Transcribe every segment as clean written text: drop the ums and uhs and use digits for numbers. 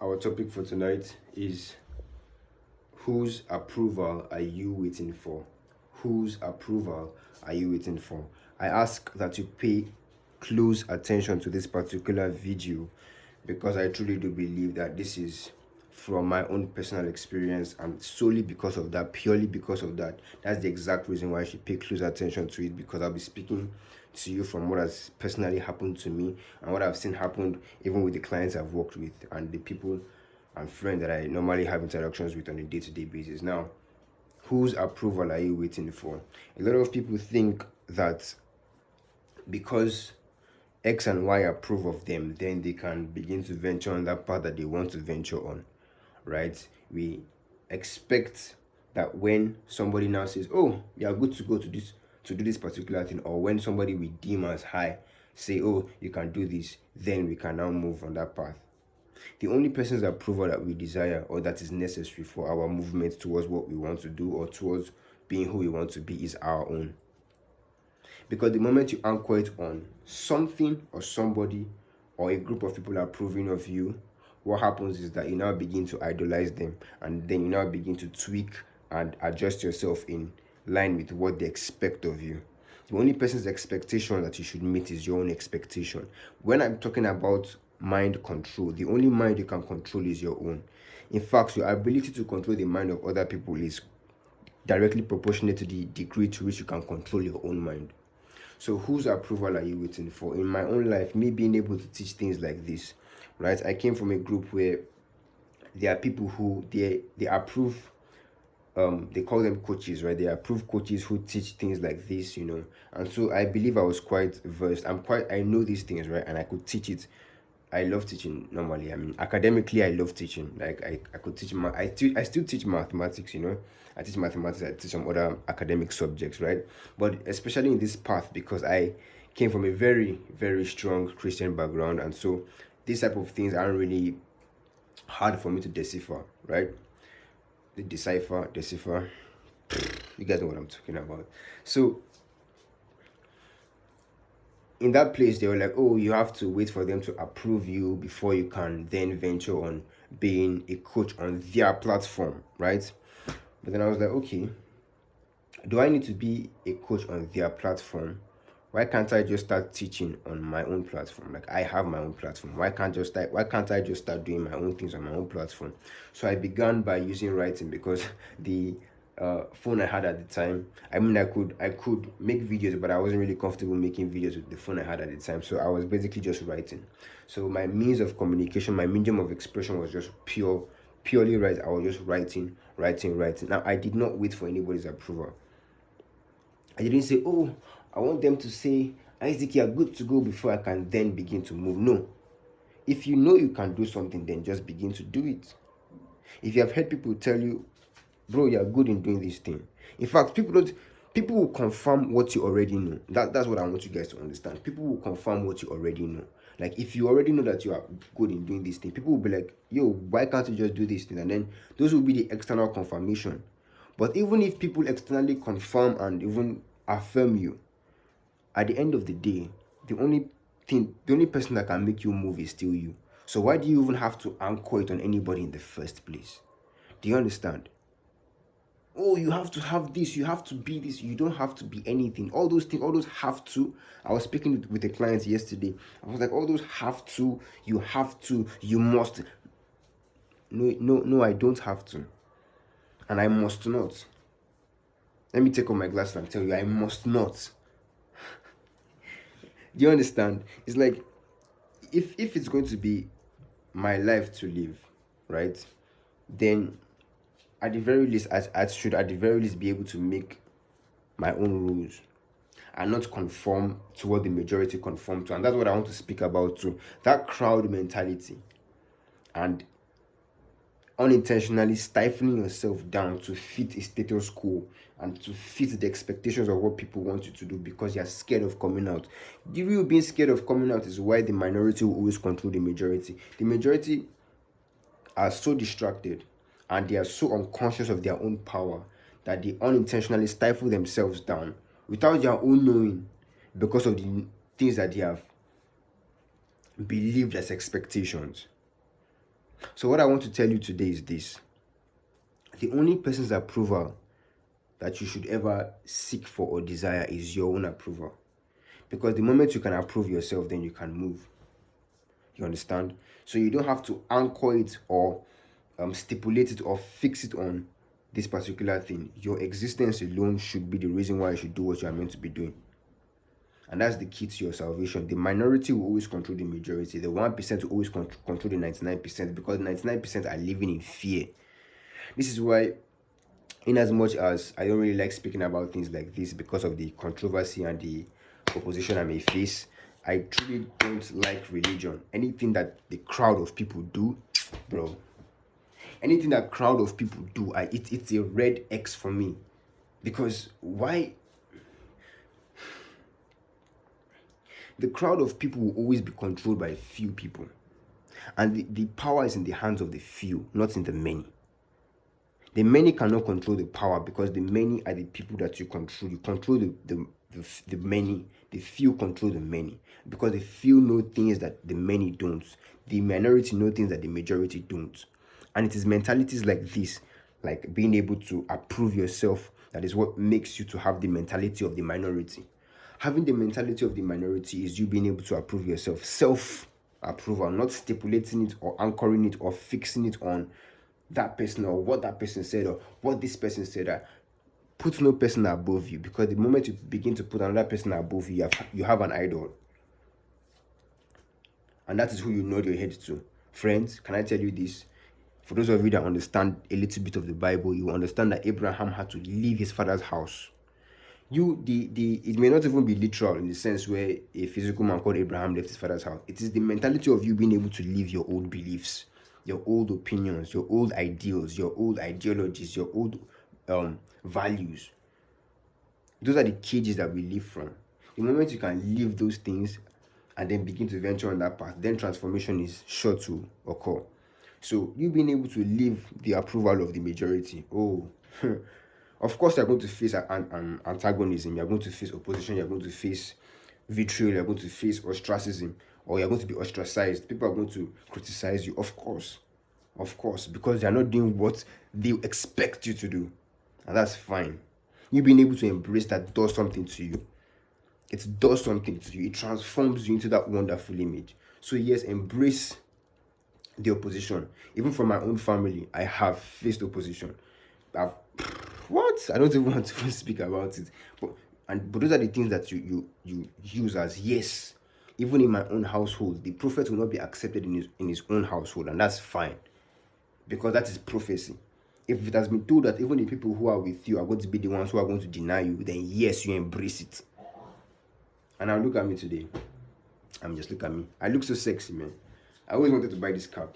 Our topic for tonight is whose approval are you waiting for? Whose approval are you waiting for? I ask that you pay close attention to this particular video because I truly do believe that this is from my own personal experience, and solely because of that, purely because of that, that's the exact reason why I should pay close attention to it, because I'll be speaking to you from what has personally happened to me and what I've seen happen even with the clients I've worked with and the people and friends that I normally have interactions with on a day-to-day basis. Now, whose approval are you waiting for? A lot of people think that because X and Y approve of them, then they can begin to venture on that path that they want to venture on, right? We expect that when somebody now says, "Oh, you are good to go to do this particular thing," or when somebody we deem as high say, "Oh, you can do this," then we can now move on that path. The only person's approval that we desire or that is necessary for our movement towards what we want to do or towards being who we want to be is our own. Because the moment you anchor it on something or somebody or a group of people approving of you, what happens is that you now begin to idolize them, and then you now begin to tweak and adjust yourself in line with what they expect of you. The only person's expectation that you should meet is your own expectation. When I'm talking about mind control, the only mind you can control is your own. In fact, your ability to control the mind of other people is directly proportionate to the degree to which you can control your own mind. So whose approval are you waiting for? In my own life, me being able to teach things like this, right? I came from a group where there are people who they approve, they call them coaches, right? They approve coaches who teach things like this, and so I believe I was quite versed. I know these things, right? And I could teach it. I love teaching normally. I mean, academically, I love teaching. Like I could teach I still teach mathematics. I teach mathematics. I teach some other academic subjects, right? But especially in this path, because I came from a very, very strong Christian background, and so these type of things aren't really hard for me to decipher, right? Decipher. You guys know what I'm talking about. So in that place, they were like, "Oh, you have to wait for them to approve you before you can then venture on being a coach on their platform," right? But then I was like, okay, do I need to be a coach on their platform? Why can't I just start teaching on my own platform? Like, I have my own platform. Why can't I just start doing my own things on my own platform? So I began by using writing, because the phone I had at the time, I mean, I could make videos, but I wasn't really comfortable making videos with the phone I had at the time. So I was basically just writing. So my means of communication, my medium of expression was just purely right. I was just writing. Now, I did not wait for anybody's approval. I didn't say, "Oh, I want them to say, Isaac, you're good to go," before I can then begin to move. No. If you know you can do something, then just begin to do it. If you have heard people tell you, "Bro, you're good in doing this thing." In fact, people will confirm what you already know. That's what I want you guys to understand. People will confirm what you already know. Like, if you already know that you are good in doing this thing, people will be like, "Yo, why can't you just do this thing?" And then those will be the external confirmation. But even if people externally confirm and even affirm you, at the end of the day, the only person that can make you move is still you. So why do you even have to anchor it on anybody in the first place? Do you understand? "Oh, you have to have this, you have to be this." You don't have to be anything. All those things, all those have to. I was speaking with a client yesterday. I was like, all those have to, you must. No, I don't have to. And I must not. Let me take off my glasses and tell you, I must not. Do you understand? It's like, if it's going to be my life to live, right, then at the very least, I should at the very least be able to make my own rules and not conform to what the majority conform to. And that's what I want to speak about too. That crowd mentality and unintentionally stifling yourself down to fit a status quo and to fit the expectations of what people want you to do because you're scared of coming out. The real being scared of coming out is why the minority will always control the majority. The majority are so distracted and they are so unconscious of their own power that they unintentionally stifle themselves down without their own knowing, because of the things that they have believed as expectations. So what I want to tell you today is this: the only person's approval that you should ever seek for or desire is your own approval. Because the moment you can approve yourself, then you can move. You understand? So you don't have to anchor it or stipulate it or fix it on this particular thing. Your existence alone should be the reason why you should do what you are meant to be doing. And that's the key to your salvation. The minority will always control the majority. The 1% will always control the 99%, because 99% are living in fear. This is why, in as much as I don't really like speaking about things like this because of the controversy and the opposition I may face, I truly don't like religion. Anything that the crowd of people do, bro, anything that crowd of people do, it's a red X for me. Because why? The crowd of people will always be controlled by few people. And the power is in the hands of the few, not in the many. The many cannot control the power, because the many are the people that you control. You control the many. The few control the many, because the few know things that the many don't. The minority know things that the majority don't. And it is mentalities like this, like being able to approve yourself, that is what makes you to have the mentality of the minority. Having the mentality of the minority is you being able to approve yourself. Self-approval, not stipulating it or anchoring it or fixing it on that person or what that person said or what this person said. Put no person above you, because the moment you begin to put another person above you, you have an idol. And that is who you nod your head to. Friends, can I tell you this? For those of you that understand a little bit of the Bible, you understand that Abraham had to leave his father's house. It may not even be literal in the sense where a physical man called Abraham left his father's house. It is the mentality of you being able to leave your old beliefs, your old opinions, your old ideals, your old ideologies, your old values. Those are the cages that we live from. The moment you can leave those things and then begin to venture on that path, then transformation is sure to occur. So you being able to leave the approval of the majority, of course you're going to face an antagonism, you're going to face opposition, you're going to face vitriol, you're going to face ostracism, or you're going to be ostracized. People are going to criticize you, of course, because they're not doing what they expect you to do. And that's fine. You being able to embrace that does something to you. It does something to you. It transforms you into that wonderful image. So yes, embrace the opposition. Even from my own family, I have faced opposition. I don't even want to speak about it. But those are the things that you use as yes. Even in my own household, the prophet will not be accepted in his own household, and that's fine, because that is prophecy. If it has been told that even the people who are with you are going to be the ones who are going to deny you, then yes, you embrace it. And now look at me today. Look at me. I look so sexy, man. I always wanted to buy this cap.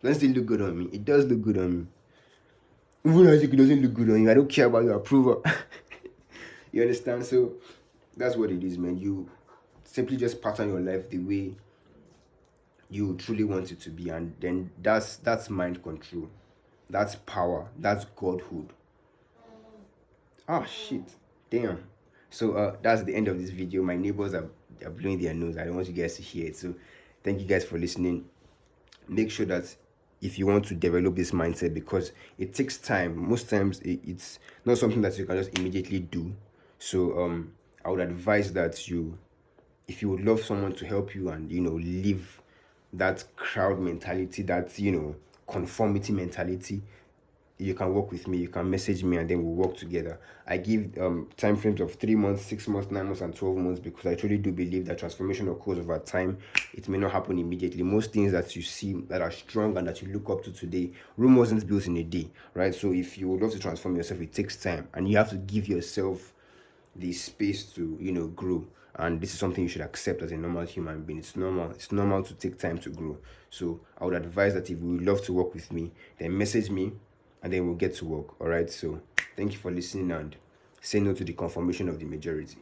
Doesn't it look good on me? It does look good on me. Even if it doesn't look good on you, I don't care about your approval. You understand? So that's what it is, man. You simply just pattern your life the way you truly want it to be, and then that's mind control. That's power. That's godhood. Oh shit. Damn. So that's the end of this video. My neighbors are blowing their nose. I don't want you guys to hear it. So thank you guys for listening. Make sure that if you want to develop this mindset, because it takes time. Most times it's not something that you can just immediately do. So I would advise that if you would love someone to help you and live that crowd mentality, that conformity mentality, you can work with me. You can message me and then we'll work together. I give time frames of 3 months, 6 months, 9 months, and 12 months, because I truly do believe that transformation occurs over time. It may not happen immediately. Most things that you see that are strong and that you look up to today, Rome wasn't built in a day, right? So if you would love to transform yourself, it takes time, and you have to give yourself the space to grow. And this is something you should accept as a normal human being. It's normal to take time to grow. So I would advise that if you would love to work with me, then message me and then we'll get to work. All right, so thank you for listening, and say no to the conformation of the majority.